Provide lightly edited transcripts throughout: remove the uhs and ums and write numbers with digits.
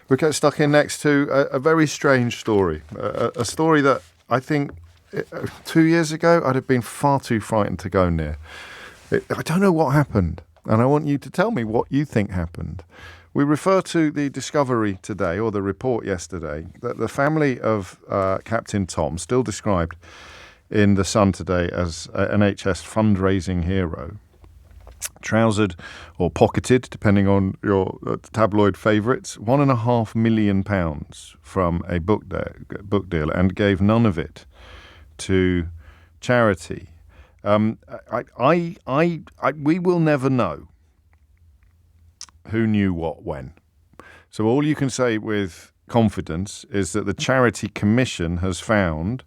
We get stuck in next to a very strange story, a story that I think 2 years ago I'd have been far too frightened to go near. I don't know what happened, and I want you to tell me what you think happened. We refer to the discovery today, or the report yesterday, that the family of Captain Tom, still described in The Sun today as an NHS fundraising hero, trousered or pocketed, depending on your tabloid favourites, £1.5 million from a book deal and gave none of it to charity. We will never know who knew what when. So all you can say with confidence is that the Charity Commission has found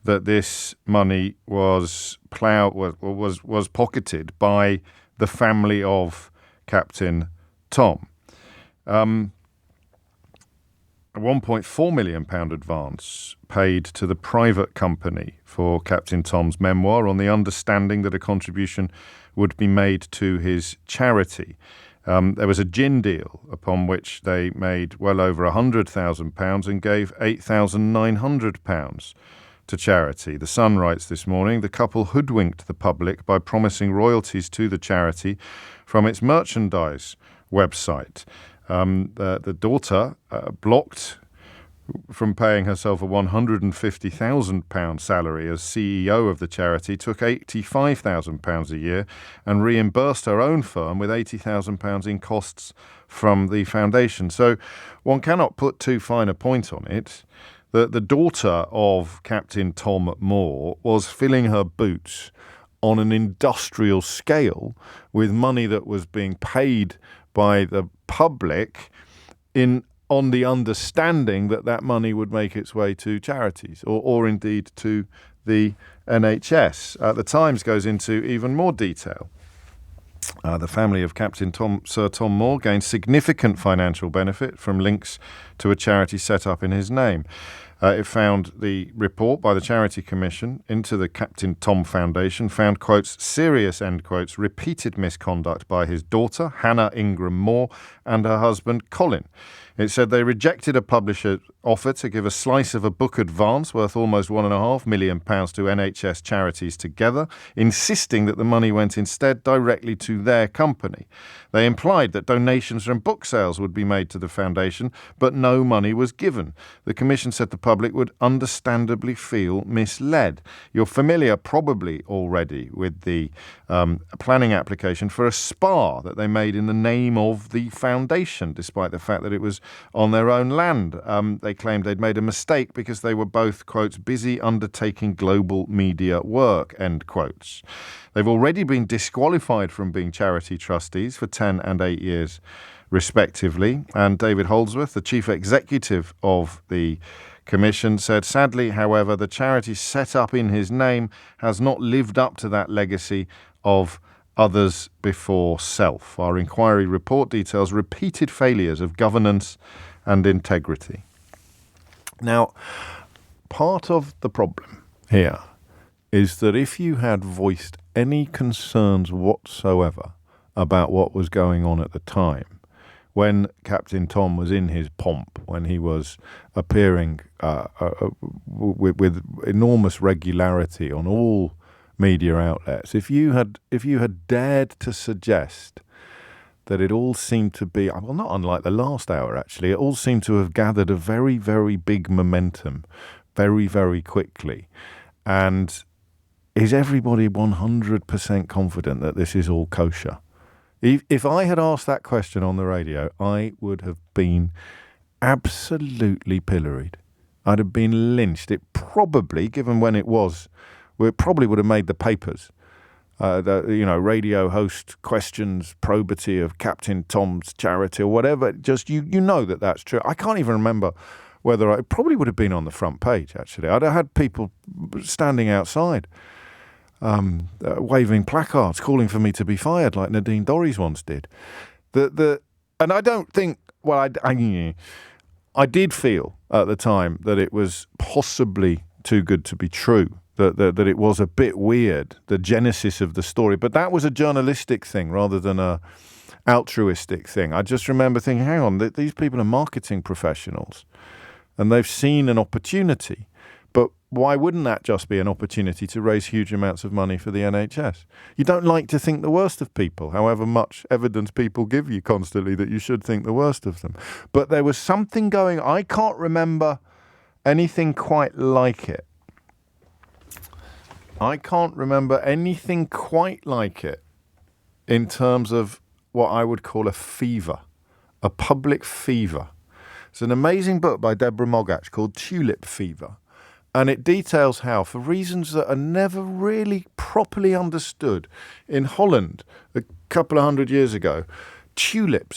that this money was pocketed by the family of Captain Tom. A £1.4 million advance paid to the private company for Captain Tom's memoir on the understanding that a contribution would be made to his charity. There was a gin deal upon which they made well over £100,000 and gave £8,900 to charity. The Sun writes this morning, the couple hoodwinked the public by promising royalties to the charity from its merchandise website. The daughter, blocked from paying herself a £150,000 salary as CEO of the charity, took £85,000 a year and reimbursed her own firm with £80,000 in costs from the foundation. So one cannot put too fine a point on it. The daughter of Captain Tom Moore was filling her boots on an industrial scale with money that was being paid by the public on the understanding that that money would make its way to charities or indeed to the NHS. The Times goes into even more detail. The family of Captain Sir Tom Moore gained significant financial benefit from links to a charity set up in his name. It found the report by the Charity Commission into the Captain Tom Foundation found, quotes, serious, end quotes, repeated misconduct by his daughter, Hannah Ingram-Moore, and her husband, Colin. It said they rejected a publisher's offer to give a slice of a book advance worth almost £1.5 million to NHS charities together, insisting that the money went instead directly to their company. They implied that donations from book sales would be made to the foundation, but no money was given. The Commission said the public would understandably feel misled. You're familiar probably already with the planning application for a spa that they made in the name of the foundation, despite the fact that it was on their own land. They claimed they'd made a mistake because they were both, quotes, busy undertaking global media work, end quotes. They've already been disqualified from being charity trustees for 10 and 8 years, respectively. And David Holdsworth, the chief executive of the Commission, said, sadly, however, the charity set up in his name has not lived up to that legacy of others before self. Our inquiry report details repeated failures of governance and integrity. Now, part of the problem here is that if you had voiced any concerns whatsoever about what was going on at the time, when Captain Tom was in his pomp, when he was appearing with enormous regularity on all media outlets, if you had dared to suggest that it all seemed to be, well, not unlike the last hour actually, it all seemed to have gathered a very, very big momentum very, very quickly. And is everybody 100% confident that this is all kosher? If I had asked that question on the radio, I would have been absolutely pilloried. I'd have been lynched. It probably, given when it was, it probably would have made the papers. Radio host questions probity of Captain Tom's charity or whatever. Just you know that's true. I can't even remember whether it probably would have been on the front page, actually. I'd have had people standing outside waving placards, calling for me to be fired, like Nadine Dorries once did. And I don't think, well, I did feel at the time that it was possibly too good to be true, that it was a bit weird, the genesis of the story. But that was a journalistic thing rather than a altruistic thing. I just remember thinking, hang on, these people are marketing professionals and they've seen an opportunity. But why wouldn't that just be an opportunity to raise huge amounts of money for the NHS? You don't like to think the worst of people, however much evidence people give you constantly that you should think the worst of them. But there was something going, I can't remember anything quite like it. I can't remember anything quite like it in terms of what I would call a fever, a public fever. It's an amazing book by Deborah Mogach called Tulip Fever. And it details how, for reasons that are never really properly understood, in Holland, a couple of hundred years ago, tulip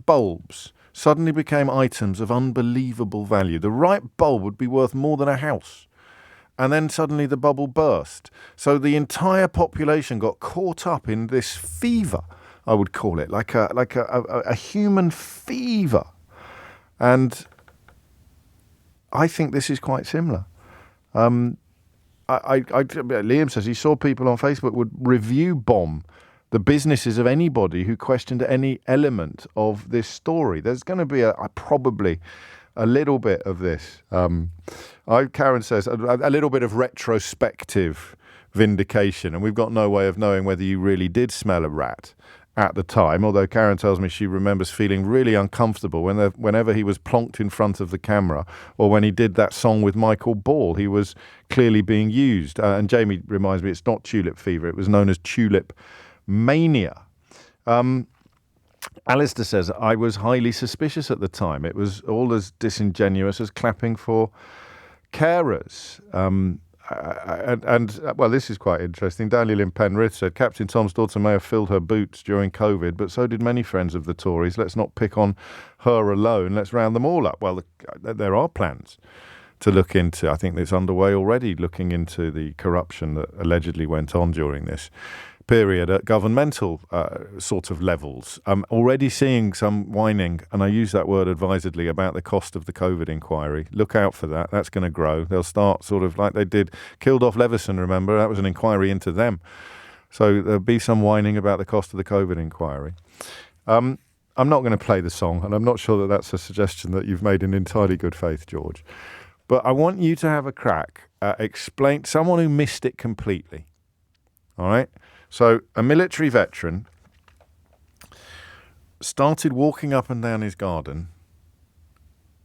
bulbs suddenly became items of unbelievable value. The right bulb would be worth more than a house. And then suddenly the bubble burst. So the entire population got caught up in this fever, I would call it, like a human fever. And I think this is quite similar. Liam says he saw people on Facebook would review bomb the businesses of anybody who questioned any element of this story. There's going to be probably a little bit of this. Karen says a little bit of retrospective vindication, and we've got no way of knowing whether you really did smell a rat at the time, although Karen tells me she remembers feeling really uncomfortable whenever he was plonked in front of the camera, or when he did that song with Michael Ball. He was clearly being used. And Jamie reminds me it's not tulip fever, it was known as tulip mania. Alistair says, I was highly suspicious at the time. It was all as disingenuous as clapping for carers. Well, this is quite interesting. Daniel in Penrith said, Captain Tom's daughter may have filled her boots during COVID, but so did many friends of the Tories. Let's not pick on her alone. Let's round them all up. Well, there are plans to look into. I think it's underway already, looking into the corruption that allegedly went on during this period at governmental sort of levels. I'm already seeing some whining, and I use that word advisedly, about the cost of the COVID inquiry. Look out for that. That's going to grow. They'll start sort of like they did Killed-Off Leveson, remember? That was an inquiry into them. So there'll be some whining about the cost of the COVID inquiry. I'm not going to play the song, and I'm not sure that that's a suggestion that you've made in entirely good faith, George. But I want you to have a crack at explain someone who missed it completely. All right? So a military veteran started walking up and down his garden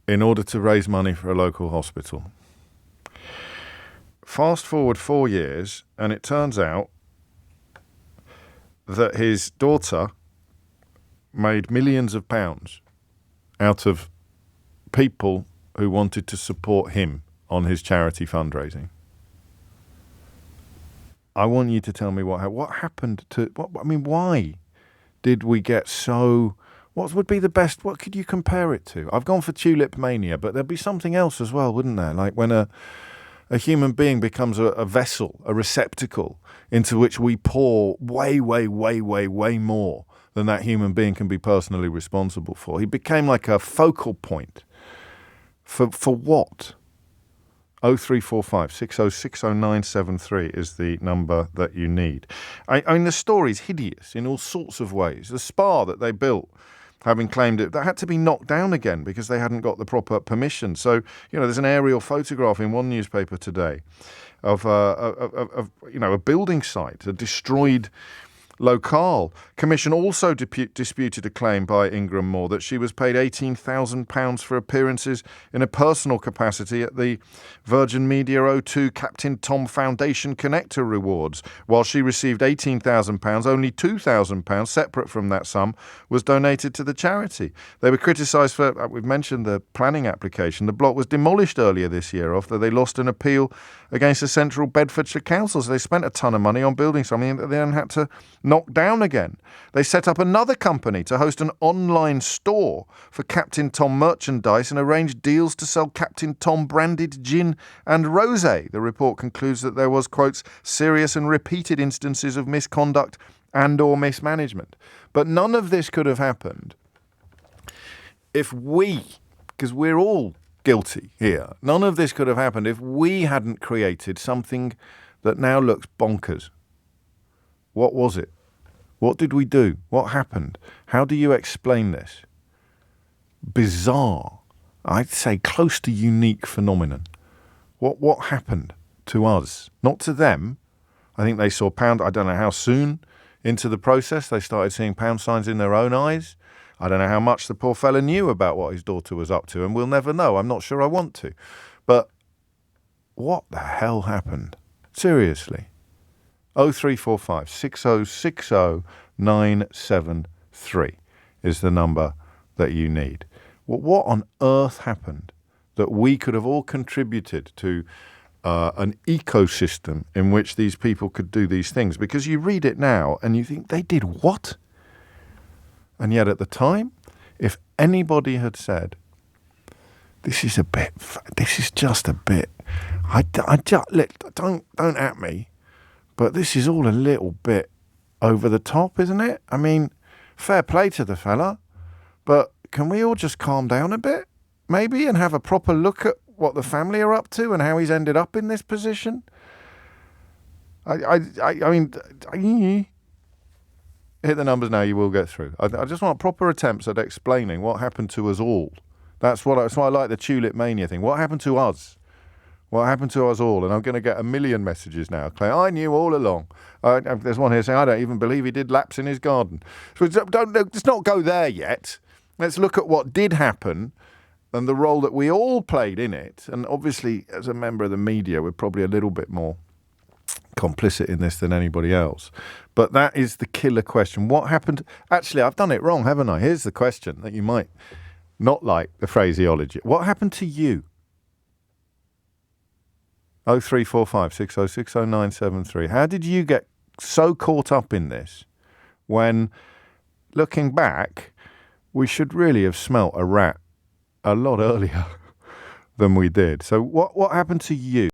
in order to raise money for a local hospital. Fast forward 4 years, and it turns out that his daughter made millions of pounds out of people who wanted to support him on his charity fundraising. I want you to tell me what happened to... why did we get so... What would be the best... What could you compare it to? I've gone for tulip mania, but there'd be something else as well, wouldn't there? Like when a human being becomes a vessel, a receptacle, into which we pour way, way, way, way, way more than that human being can be personally responsible for. He became like a focal point. For what? 0345 6060973 is the number that you need. I mean, the story's hideous in all sorts of ways. The spa that they built, having claimed it, that had to be knocked down again because they hadn't got the proper permission. So, there's an aerial photograph in one newspaper today of a building site, a destroyed locale. Commission also disputed a claim by Ingram-Moore that she was paid £18,000 for appearances in a personal capacity at the Virgin Media O2 Captain Tom Foundation Connector Rewards. While she received £18,000, only £2,000, separate from that sum, was donated to the charity. They were criticised for, we've mentioned the planning application. The block was demolished earlier this year after they lost an appeal against the Central Bedfordshire Council. So they spent a ton of money on building something that they then had to knock down again. They set up another company to host an online store for Captain Tom merchandise and arranged deals to sell Captain Tom branded gin and rosé. The report concludes that there was, quotes, serious and repeated instances of misconduct and or mismanagement. But none of this could have happened if we, because we're all guilty here, none of this could have happened if we hadn't created something that now looks bonkers. What was it? What did we do? What happened? How do you explain this? Bizarre. I'd say close to unique phenomenon. What happened to us? Not to them. I think they saw pound. I don't know how soon into the process they started seeing pound signs in their own eyes. I don't know how much the poor fella knew about what his daughter was up to, and we'll never know. I'm not sure I want to. But what the hell happened? Seriously. 0345 6060 973 is the number that you need. Well, what on earth happened that we could have all contributed to an ecosystem in which these people could do these things? Because you read it now and you think, they did what? And yet at the time, if anybody had said, this is just a bit, don't at me, but this is all a little bit over the top, isn't it? I mean, fair play to the fella, but can we all just calm down a bit, maybe, and have a proper look at what the family are up to and how he's ended up in this position? I mean, hit the numbers now, you will get through. I just want proper attempts at explaining what happened to us all. That's why I like the Tulip Mania thing. What happened to us? What happened to us all? And I'm going to get a million messages now. Clay, I knew all along. There's one here saying, I don't even believe he did laps in his garden. So let's not go there yet. Let's look at what did happen and the role that we all played in it. And obviously, as a member of the media, we're probably a little bit more complicit in this than anybody else. But that is the killer question. What happened? Actually, I've done it wrong, haven't I? Here's the question that you might not like the phraseology. What happened to you? 0345 6060 973. How did you get so caught up in this when, looking back, we should really have smelt a rat a lot earlier than we did? So what happened to you?